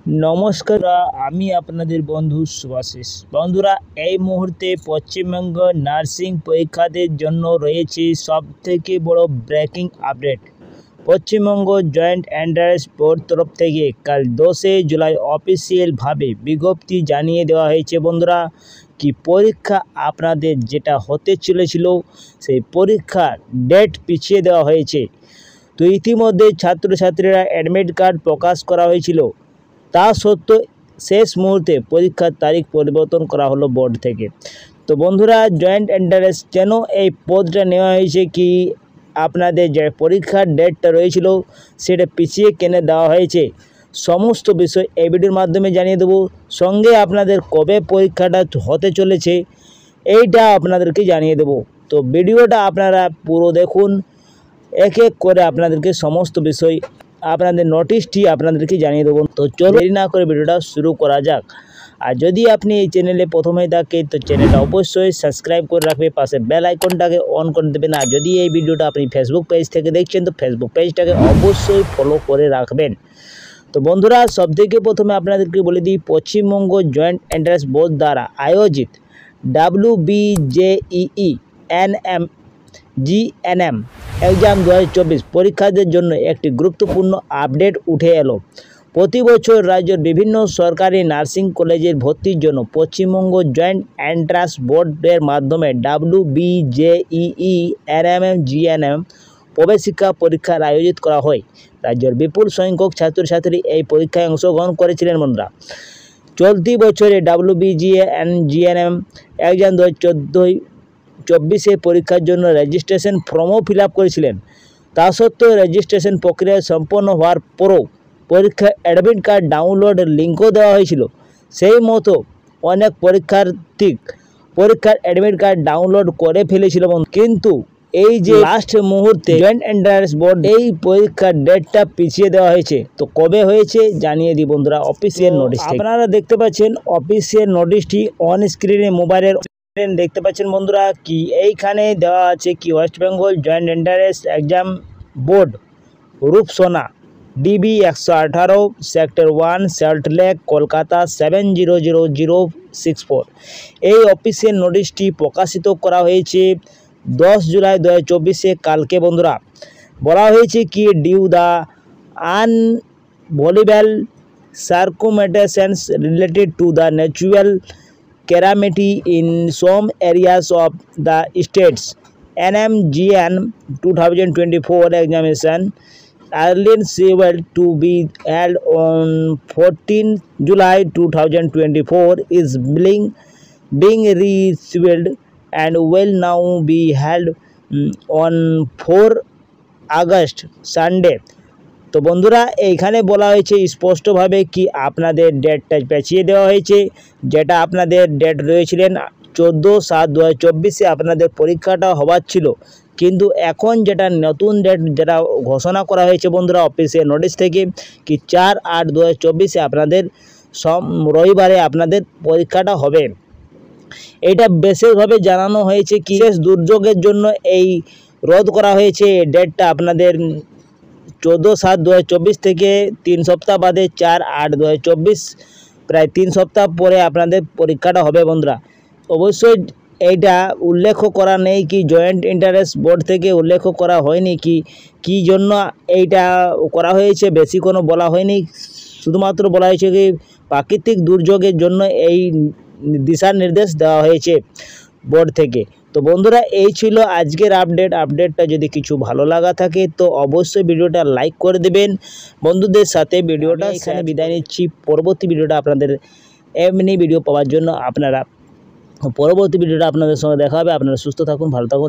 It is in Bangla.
নমস্কার, আমি আপনাদের বন্ধু শুভাশিস। বন্ধুরা, এই মুহূর্তে পশ্চিমবঙ্গ নার্সিং পরীক্ষাদের জন্য রয়েছে সবথেকে বড় breaking update. Paschimbanga joint entrance board তরফ থেকে কাল 10 জুলাই অফিসিয়ালভাবে বিজ্ঞপ্তি জানিয়ে দেওয়া হয়েছে বন্ধুরা, কি পরীক্ষা আপনাদের যেটা হতে চলেছিল সেই পরীক্ষার ডেট পিছিয়ে দেওয়া হয়েছে। তো ইতিমধ্যে ছাত্রছাত্রীরা অ্যাডমিট কার্ড প্রকাশ করা হয়েছিল, তা সত্ত্বেও শেষ মুহূর্তে পরীক্ষার তারিখ পরিবর্তন করা হলো বোর্ড থেকে। তো বন্ধুরা, জয়েন্ট এন্ট্রান্স কেন এই পদটা নেওয়া হয়েছে, কি আপনাদের যে পরীক্ষার ডেটটা রয়েছিল সেটা পিছিয়ে কেন দেওয়া হয়েছে, সমস্ত বিষয় এই ভিডিওর মাধ্যমে জানিয়ে দেবো। সঙ্গে আপনাদের কবে পরীক্ষাটা হতে চলেছে এইটা আপনাদেরকে জানিয়ে দেবো। তো ভিডিওটা আপনারা পুরো দেখুন, এক এক করে আপনাদেরকে সমস্ত বিষয় আপনাদের নোটিশটি আপনাদেরকে জানিয়ে দেবো। তো চলো দেরি না করে ভিডিওটা শুরু করা যাক। আর যদি আপনি এই চ্যানেলে প্রথমে থাকেন তো চ্যানেলটা অবশ্যই সাবস্ক্রাইব করে রাখবে, পাশে বেল আইকনটাকে অন করে দেবেন। আর যদি এই ভিডিওটা আপনি ফেসবুক পেজ থেকে দেখছেন তো ফেসবুক পেজটাকে অবশ্যই ফলো করে রাখবেন। তো বন্ধুরা, সবথেকে প্রথমে আপনাদেরকে বলে দিই, পশ্চিমবঙ্গ জয়েন্ট এন্ট্রান্স বোর্ড দ্বারা আয়োজিত WBJEE NM GNM এক্সাম 2024 পরীক্ষার্থীদের জন্য একটি গুরুত্বপূর্ণ আপডেট উঠে এলো। প্রতি বছর রাজ্যের বিভিন্ন সরকারি নার্সিং কলেজের ভর্তির জন্য পশ্চিমবঙ্গ জয়েন্ট এন্ট্রান্স বোর্ডের মাধ্যমে WBJEE NM GNM প্রবেশিকা পরীক্ষার আয়োজিত করা হয়। রাজ্যের বিপুল সংখ্যক ছাত্রছাত্রী এই পরীক্ষায় অংশগ্রহণ করেছিলেন বন্ধুরা। চলতি বছরে WBJEE GNM এক্সাম 2024 পরীক্ষার জন্য রেজিস্ট্রেশন ফর্মও ফিল আপ করেছিলেন। তা সত্ত্বেও রেজিস্ট্রেশন প্রক্রিয়া সম্পন্ন হওয়ার পরও পরীক্ষার অ্যাডমিট কার্ড ডাউনলোডের লিঙ্কও দেওয়া হয়েছিল। সেই মতো অনেক পরীক্ষার্থী পরীক্ষার অ্যাডমিট কার্ড ডাউনলোড করে ফেলেছিল, কিন্তু এই যে লাস্ট মুহূর্তে জয়েন্ট এন্ট্রান্স বোর্ড এই পরীক্ষার ডেটটা পিছিয়ে দেওয়া হয়েছে। তো কবে হয়েছে জানিয়ে দিই বন্ধুরা অফিসিয়াল নোটিশ। আপনারা দেখতে পাচ্ছেন অফিসিয়াল নোটিশটি অন স্ক্রিনে মোবাইলের দেখতে পাচ্ছেন বন্ধুরা, কি এইখানে দেওয়া আছে কি West Bengal joint entrance exam board Rupsona DB 118 sector 1 Salt Lake Kolkata 700064। এই অফিসিয়াল নোটিশটি প্রকাশিত করা হয়েছে 10 জুলাই 2024 কালকে বন্ধুরা। বলা হয়েছে কি due the unavoidable circumstances related to the natural calamity in some areas of the states, NMGN 2024 examination earlier scheduled to be held on 14 July 2024 is being rescheduled and will now be held on 4 August Sunday। তো বন্ধুরা, এইখানে বলা হয়েছে স্পষ্টভাবে কি আপনাদের ডেটটা পেছিয়ে দেওয়া হয়েছে। যেটা আপনাদের ডেট রয়েছিলেন 14/7/2024 আপনাদের পরীক্ষাটা হওয়ার ছিল, কিন্তু এখন যেটা নতুন ডেট যেটা ঘোষণা করা হয়েছে বন্ধুরা অফিসিয়াল নোটিশ থেকে, কি 4/8/2024 আপনাদের রবিবারে আপনাদের পরীক্ষাটা হবে। এটা বিশেষভাবে জানানো হয়েছে কি বিশেষ দুর্যোগের জন্য এই রদ করা হয়েছে। ডেটটা আপনাদের 14/7/2024 থেকে 3 সপ্তাহ বাদে 4/8/2024 প্রায় 3 সপ্তাহ পরে আপনাদের পরীক্ষাটা হবে বন্ধুরা। অবশ্যই এইটা উল্লেখ করা নেই কি জয়েন্ট এন্ট্রান্স বোর্ড থেকে উল্লেখ করা হয়নি কি জন্য এইটা করা হয়েছে, বেশি কোনো বলা হয়নি। শুধুমাত্র বলা হয়েছে কি প্রাকৃতিক দুর্যোগের জন্য এই দিশা নির্দেশ দেওয়া হয়েছে বোর্ড থেকে। তো বন্ধুরা, এই ছিল আজকের আপডেটটা যদি কিছু ভালো লাগা থাকে তো অবশ্যই ভিডিওটা লাইক করে দেবেন বন্ধুদের সাথে। ভিডিওটা এখানে বিদায় নিচ্ছি। পরবর্তী ভিডিওটা আপনাদের এমনি ভিডিও পাওয়ার জন্য আপনাদের সঙ্গে দেখা হবে। আপনারা সুস্থ থাকুন, ভালো থাকুন।